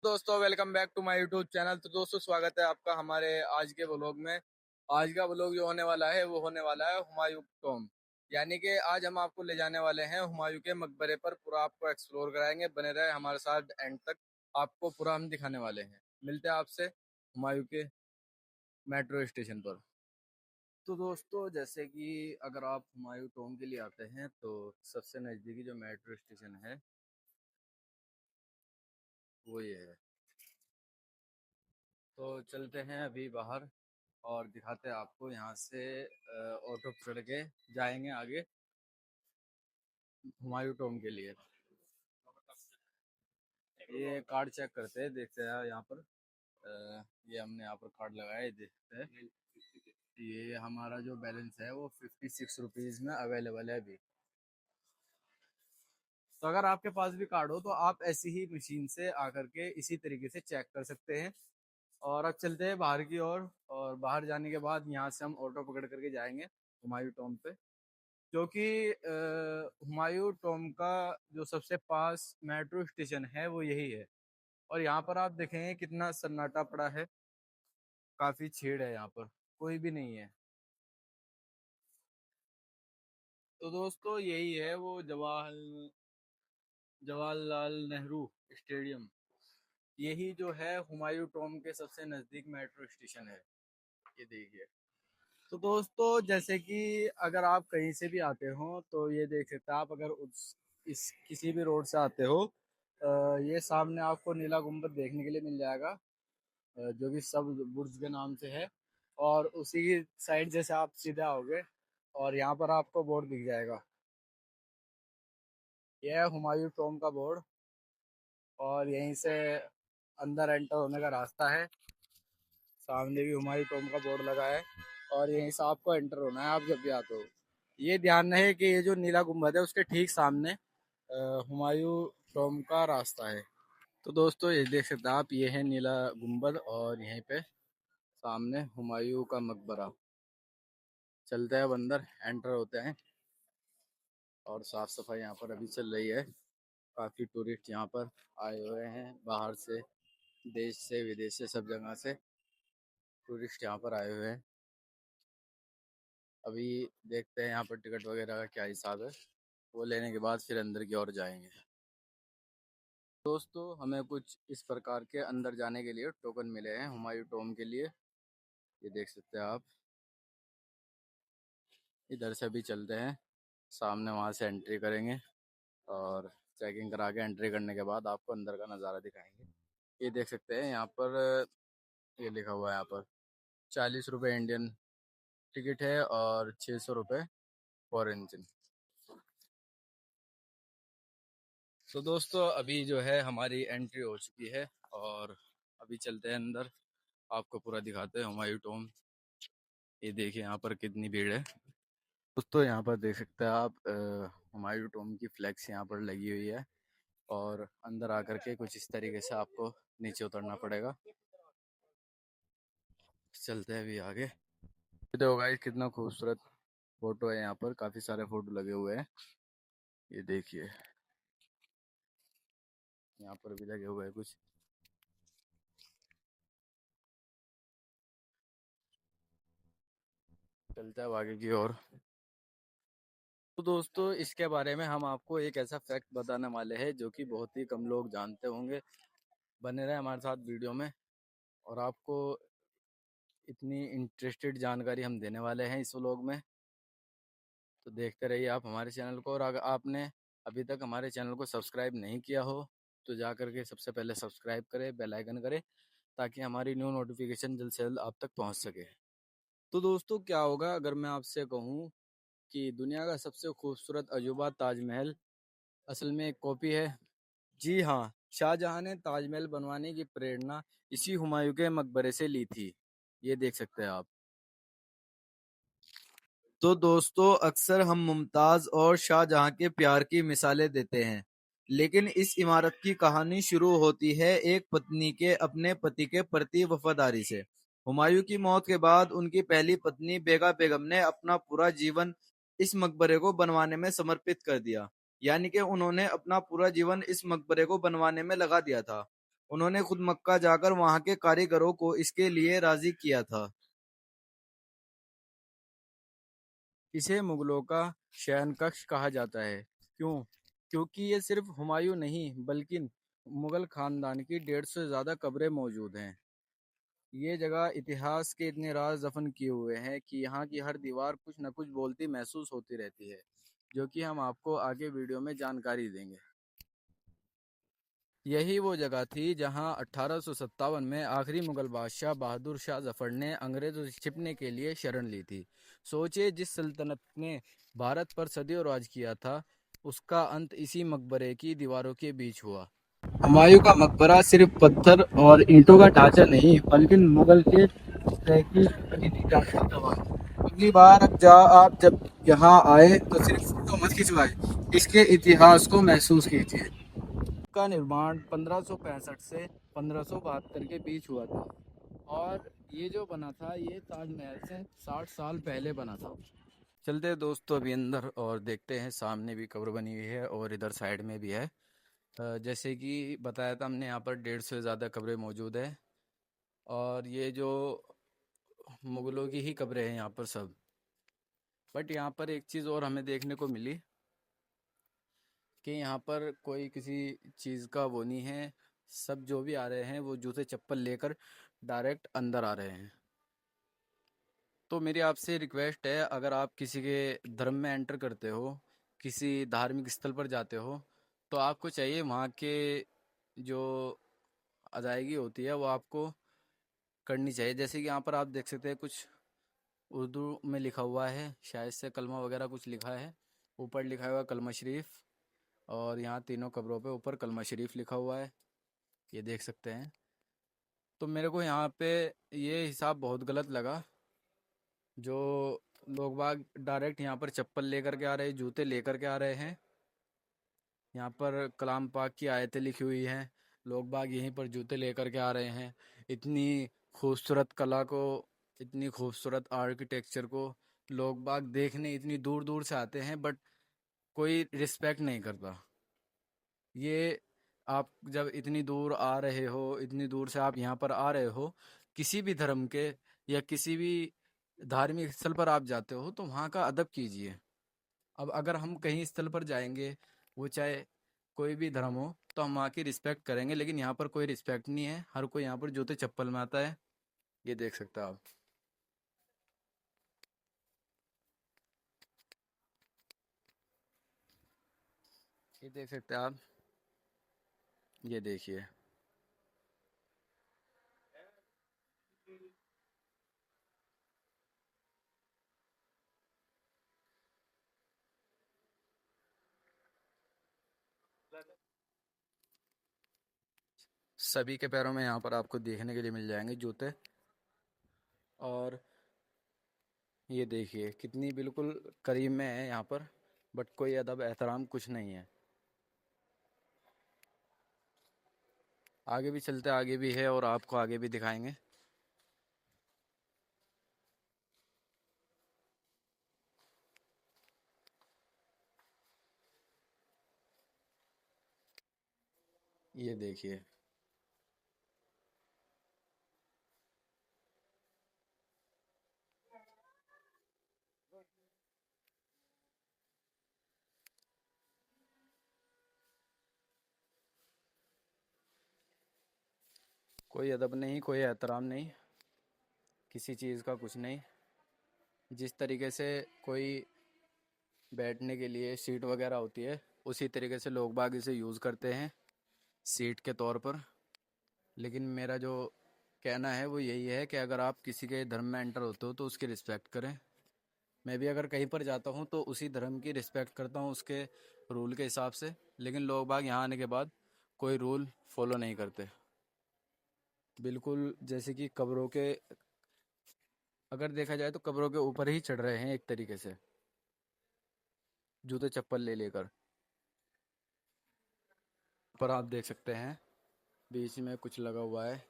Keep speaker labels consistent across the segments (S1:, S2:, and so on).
S1: दोस्तों welcome back to my YouTube channel. तो दोस्तों स्वागत है आपका हमारे आज के व्लॉग में। आज का व्लॉग जो होने वाला है वो होने वाला है हुमायूं टॉम। यानी कि आज हम आपको ले जाने वाले हैं हुमायूं के मकबरे पर। पूरा आपको एक्सप्लोर कराएंगे, बने रहे हमारे साथ एंड तक। आपको पूरा हम दिखाने वाले हैं। मिलते हैं आपसे हुमायूं के मेट्रो स्टेशन पर। तो दोस्तों जैसे कि अगर आप हुमायूं टॉम के लिए आते हैं तो सबसे नज़दीकी जो मेट्रो स्टेशन है वो ये है। तो चलते हैं अभी बाहर और दिखाते हैं आपको। यहाँ से ऑटो पकड़ के जाएंगे आगे हुमायूं टॉम के लिए। ये कार्ड चेक करते हैं, देखते हैं यहाँ पर। ये हमने यहाँ पर कार्ड लगाया है, देखते हैं। ये हमारा जो बैलेंस है वो 56 रुपीज़ में अवेलेबल है अभी। तो अगर आपके पास भी कार्ड हो तो आप ऐसी ही मशीन से आकर के इसी तरीके से चेक कर सकते हैं। और अब चलते हैं बाहर की ओर। और बाहर जाने के बाद यहाँ से हम ऑटो पकड़ करके जाएंगे हुमायूं टॉम पे। क्योंकि हुमायूं टॉम का जो सबसे पास मेट्रो स्टेशन है वो यही है। और यहाँ पर आप देखेंगे कितना सन्नाटा पड़ा है, काफी छेड़ है यहाँ पर, कोई भी नहीं है। तो दोस्तों यही है वो जवाहरलाल नेहरू स्टेडियम। यही जो है हुमायूं टॉम के सबसे नजदीक मेट्रो स्टेशन है। ये देखिए। तो दोस्तों जैसे कि अगर आप कहीं से भी आते हो तो ये देख सकते हैं आप। अगर इस किसी भी रोड से आते हो, ये सामने आपको नीला गुम्बद देखने के लिए मिल जाएगा, जो कि सब बुर्ज के नाम से है। और उसी की साइड जैसे आप सीधे आओगे और यहाँ पर आपको बोर्ड दिख जाएगा। यह है हुमायूं टॉम का बोर्ड। और यहीं से अंदर एंटर होने का रास्ता है। सामने भी हुमायूं टॉम का बोर्ड लगा है और यहीं से आपको एंटर होना है आप जब भी आते हो। ये ध्यान रहे कि ये जो नीला गुम्बद है उसके ठीक सामने हुमायूं टॉम का रास्ता है। तो दोस्तों ये देख सकते हैं आप, ये है नीला गुम्बद और यहीं पे सामने हुमायूं का मकबरा। चलते हैं अब अंदर, एंटर होते हैं। और साफ सफाई यहाँ पर अभी चल रही है। काफ़ी टूरिस्ट यहाँ पर आए हुए हैं, बाहर से, देश से, विदेश से, सब जगह से टूरिस्ट यहाँ पर आए हुए हैं। अभी देखते हैं यहाँ पर टिकट वगैरह का क्या हिसाब है। वो लेने के बाद फिर अंदर की ओर जाएंगे। दोस्तों हमें कुछ इस प्रकार के अंदर जाने के लिए टोकन मिले हैं हुमायूं टॉम के लिए। ये देख सकते हैं आप। इधर से भी चलते हैं, सामने वहाँ से एंट्री करेंगे और चेकिंग करा के एंट्री करने के बाद आपको अंदर का नज़ारा दिखाएंगे। ये देख सकते हैं यहाँ पर, ये लिखा हुआ है यहाँ पर 40 रुपये इंडियन टिकट है और 600 रुपये फॉरेन। तो दोस्तों अभी जो है हमारी एंट्री हो चुकी है और अभी चलते हैं अंदर, आपको पूरा दिखाते हैं हुमायूं टॉम। ये देखिए यहाँ पर कितनी भीड़ है। दोस्तों यहाँ पर देख सकते हैं आप, हुमायूं टॉम की फ्लैक्स यहाँ पर लगी हुई है। और अंदर आकर के कुछ इस तरीके से आपको नीचे उतरना पड़ेगा। चलते हैं अभी आगे। देखो गाइस कितना खूबसूरत फोटो है, यहाँ पर काफी सारे फोटो लगे हुए हैं। ये देखिए यहाँ पर भी लगे हुए हैं कुछ। चलते हैं अब आगे की ओर। तो दोस्तों इसके बारे में हम आपको एक ऐसा फैक्ट बताने वाले हैं जो कि बहुत ही कम लोग जानते होंगे। बने रहे हमारे साथ वीडियो में और आपको इतनी इंटरेस्टेड जानकारी हम देने वाले हैं इस व्लॉग में। तो देखते रहिए आप हमारे चैनल को। और अगर आपने अभी तक हमारे चैनल को सब्सक्राइब नहीं किया हो तो जा करके सबसे पहले सब्सक्राइब करें, बेल आइकन करें, ताकि हमारी न्यू नोटिफिकेशन जल्द से जल्द आप तक पहुंच सके। तो दोस्तों क्या होगा अगर मैं आपसे कहूँ कि दुनिया का सबसे खूबसूरत अजूबा ताजमहल असल में एक कॉपी है। जी हाँ, शाहजहां ने ताजमहल बनवाने की प्रेरणा इसी हुमायूं के मकबरे से ली थी। ये देख सकते हैं आप। तो दोस्तों अक्सर हम मुमताज और शाहजहां के प्यार की मिसालें देते हैं, लेकिन इस इमारत की कहानी शुरू होती है एक पत्नी के अपने पति के प्रति वफादारी से। हुमायूं की मौत के बाद उनकी पहली पत्नी बेगा बेगम ने अपना पूरा जीवन इस मकबरे को बनवाने में समर्पित कर दिया। यानी कि उन्होंने अपना पूरा जीवन इस मकबरे को बनवाने में लगा दिया था। उन्होंने खुद मक्का जाकर वहां के कारीगरों को इसके लिए राजी किया था। इसे मुगलों का शयन कक्ष कहा जाता है। क्यों? क्योंकि ये सिर्फ हुमायूं नहीं बल्कि मुगल खानदान की 150 से ज्यादा कब्रें मौजूद हैं। ये जगह इतिहास के इतने राज दफन किए हुए हैं कि यहाँ की हर दीवार कुछ न कुछ बोलती महसूस होती रहती है, जो कि हम आपको आगे वीडियो में जानकारी देंगे। यही वो जगह थी जहां 1857 में आखिरी मुगल बादशाह बहादुर शाह जफर ने अंग्रेजों से छिपने के लिए शरण ली थी। सोचिए, जिस सल्तनत ने भारत पर सदियों राज किया था, उसका अंत इसी मकबरे की दीवारों के बीच हुआ। हुमायूं का मकबरा सिर्फ पत्थर और ईंटों का ढांचा नहीं बल्कि मुगल के की अगली बार आप जब यहाँ आए तो सिर्फ फोटो मत खिंचवाए, इसके इतिहास को महसूस कीजिए। का निर्माण 1565 से 1572 के बीच हुआ था और ये जो बना था ये ताजमहल से 60 साल पहले बना था। चलते हैं दोस्तों अभी अंदर और देखते हैं। सामने भी कब्र बनी हुई है और इधर साइड में भी है। जैसे कि बताया था हमने, यहाँ पर 150 से ज़्यादा कब्रें मौजूद है और ये जो मुगलों की ही कब्रें हैं यहाँ पर सब। बट यहाँ पर एक चीज़ और हमें देखने को मिली कि यहाँ पर कोई किसी चीज़ का वो नहीं है। सब जो भी आ रहे हैं वो जूते चप्पल लेकर डायरेक्ट अंदर आ रहे हैं। तो मेरी आपसे रिक्वेस्ट है, अगर आप किसी के धर्म में एंटर करते हो, किसी धार्मिक स्थल पर जाते हो, तो आपको चाहिए वहाँ के जो अदायगी होती है वो आपको करनी चाहिए। जैसे कि यहाँ पर आप देख सकते हैं कुछ उर्दू में लिखा हुआ है, शायद से कलमा वगैरह कुछ लिखा है। ऊपर लिखा हुआ है कलमा शरीफ, और यहाँ तीनों कब्रों पे ऊपर कलमा शरीफ लिखा हुआ है, ये देख सकते हैं। तो मेरे को यहाँ पे ये हिसाब बहुत गलत लगा, जो लोग बाग डायरेक्ट यहाँ पर चप्पल लेकर के आ रहे हैं, जूते लेकर के आ रहे हैं। यहाँ पर कलाम पाक की आयतें लिखी हुई हैं, लोग बाग यहीं पर जूते लेकर के आ रहे हैं। इतनी खूबसूरत कला को, इतनी खूबसूरत आर्किटेक्चर को लोग बाग देखने इतनी दूर दूर से आते हैं, बट कोई रिस्पेक्ट नहीं करता। ये आप जब इतनी दूर आ रहे हो, इतनी दूर से आप यहाँ पर आ रहे हो, किसी भी धर्म के या किसी भी धार्मिक स्थल पर आप जाते हो तो वहाँ का अदब कीजिए। अब अगर हम कहीं स्थल पर जाएंगे, वो चाहे कोई भी धर्म हो, तो हम वहाँ की रिस्पेक्ट करेंगे, लेकिन यहाँ पर कोई रिस्पेक्ट नहीं है। हर कोई यहाँ पर जूते चप्पल में आता है, ये देख सकते हो आप। ये देख सकते हैं आप, ये देखिए। सभी के पैरों में यहाँ पर आपको देखने के लिए मिल जाएंगे जूते। और ये देखिए कितनी बिल्कुल करीब में है यहाँ पर, बट कोई अदब एहतराम कुछ नहीं है। आगे भी चलते, आगे भी है और आपको आगे भी दिखाएंगे। ये देखिए, कोई अदब नहीं, कोई एहतराम नहीं, किसी चीज़ का कुछ नहीं। जिस तरीके से कोई बैठने के लिए सीट वगैरह होती है, उसी तरीके से लोग बाग इसे यूज़ करते हैं सीट के तौर पर। लेकिन मेरा जो कहना है वो यही है कि अगर आप किसी के धर्म में एंटर होते हो तो उसकी रिस्पेक्ट करें। मैं भी अगर कहीं पर जाता हूँ तो उसी धर्म की रिस्पेक्ट करता हूँ, उसके रूल के हिसाब से। लेकिन लोग बाग यहाँ आने के बाद कोई रूल फॉलो नहीं करते। बिल्कुल जैसे कि कब्रों के, अगर देखा जाए तो कब्रों के ऊपर ही चढ़ रहे हैं एक तरीके से, जूते चप्पल ले लेकर। पर आप देख सकते हैं बीच में कुछ लगा हुआ है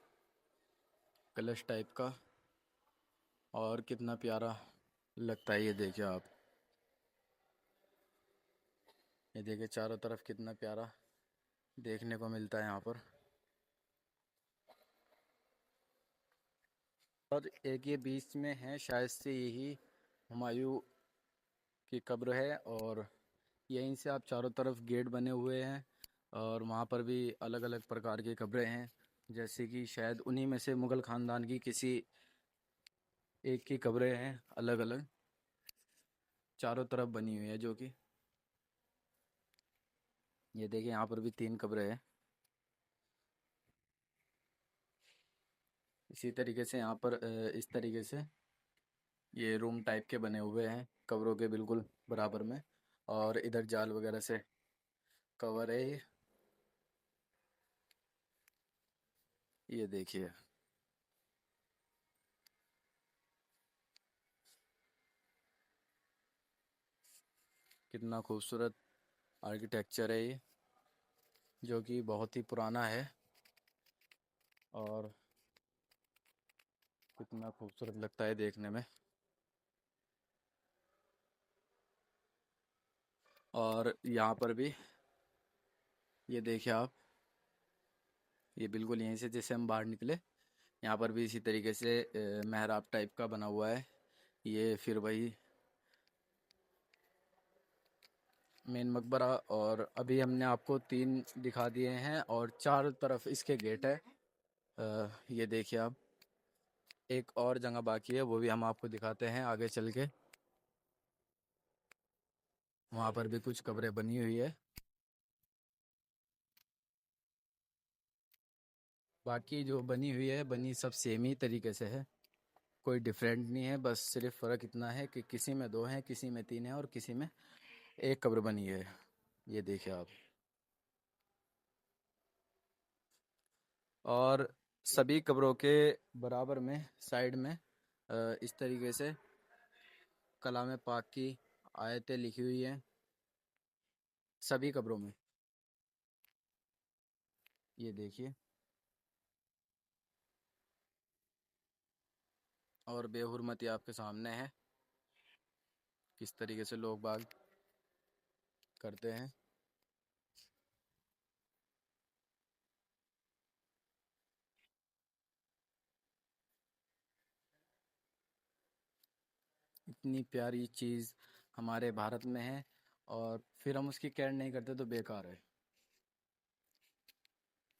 S1: कलश टाइप का, और कितना प्यारा लगता है। ये देखिए आप, ये देखिए चारों तरफ कितना प्यारा देखने को मिलता है यहाँ पर। और एक ये बीच में है, शायद से यही हुमायूं की कब्र है। और यहीं से आप चारों तरफ गेट बने हुए हैं और वहाँ पर भी अलग अलग प्रकार की कब्रें हैं, जैसे कि शायद उन्हीं में से मुग़ल ख़ानदान की किसी एक की कब्रें हैं, अलग अलग चारों तरफ बनी हुई है। जो कि ये देखिए, यहाँ पर भी 3 कब्रें हैं। इसी तरीके से यहाँ पर इस तरीके से ये रूम टाइप के बने हुए हैं कब्रों के बिल्कुल बराबर में। और इधर जाल वगैरह से कवर है ये देखिए, कितना खूबसूरत आर्किटेक्चर है ये, जो कि बहुत ही पुराना है। और कितना खूबसूरत लगता है देखने में। और यहाँ पर भी ये देखिए आप, ये बिल्कुल यहीं से जैसे हम बाहर निकले, यहाँ पर भी इसी तरीके से मेहराब टाइप का बना हुआ है। ये फिर वही मेन मकबरा। और अभी हमने आपको 3 दिखा दिए हैं और चार तरफ इसके गेट है। ये देखिए आप, एक और जगह बाकी है, वो भी हम आपको दिखाते हैं आगे चल के। वहाँ पर भी कुछ कब्रें बनी हुई है। बाकी जो बनी हुई है, बनी सब सेम ही तरीके से है, कोई डिफरेंट नहीं है। बस सिर्फ फ़र्क इतना है कि किसी में 2 हैं, किसी में 3 हैं और किसी में एक कब्र बनी है। ये देखिए आप। और सभी कब्रों के बराबर में साइड में इस तरीके से कलाम पाक की आयतें लिखी हुई हैं सभी कब्रों में। ये देखिए। और बेहुरमती आपके सामने है, किस तरीके से लोग बाग करते हैं। इतनी प्यारी चीज़ हमारे भारत में है और फिर हम उसकी केयर नहीं करते तो बेकार है।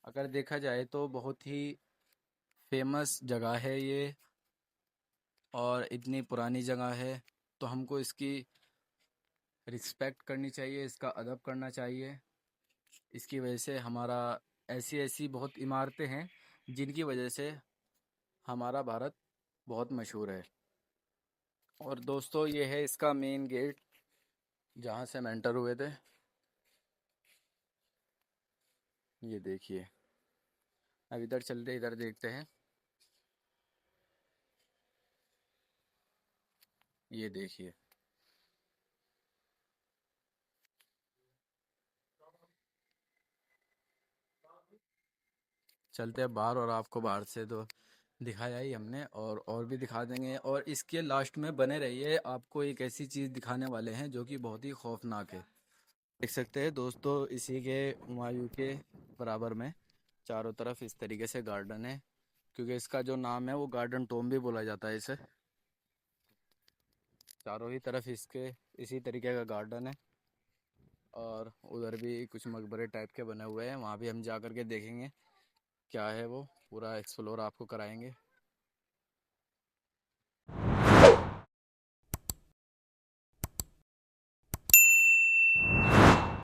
S1: अगर देखा जाए तो बहुत ही फेमस जगह है ये और इतनी पुरानी जगह है, तो हमको इसकी रिस्पेक्ट करनी चाहिए, इसका अदब करना चाहिए। इसकी वजह से हमारा ऐसी ऐसी बहुत इमारतें हैं जिनकी वजह से हमारा भारत बहुत मशहूर है। और दोस्तों, ये है इसका मेन गेट जहाँ से हम एंटर हुए थे। ये देखिए। अब इधर चलते, इधर देखते हैं। ये देखिए। चलते हैं बाहर और आपको बाहर से तो दिखाया ही हमने, और भी दिखा देंगे। और इसके लास्ट में बने रहिए, आपको एक ऐसी चीज़ दिखाने वाले हैं जो कि बहुत ही खौफनाक है। देख सकते हैं दोस्तों, इसी के हुमायूं के बराबर में चारों तरफ इस तरीके से गार्डन है, क्योंकि इसका जो नाम है वो गार्डन टोम भी बोला जाता है इसे। चारों ही तरफ इसके इसी तरीके का गार्डन है। और उधर भी कुछ मकबरे टाइप के बने हुए हैं, वहाँ भी हम जा कर के देखेंगे क्या है वो, पूरा एक्सप्लोर आपको कराएंगे।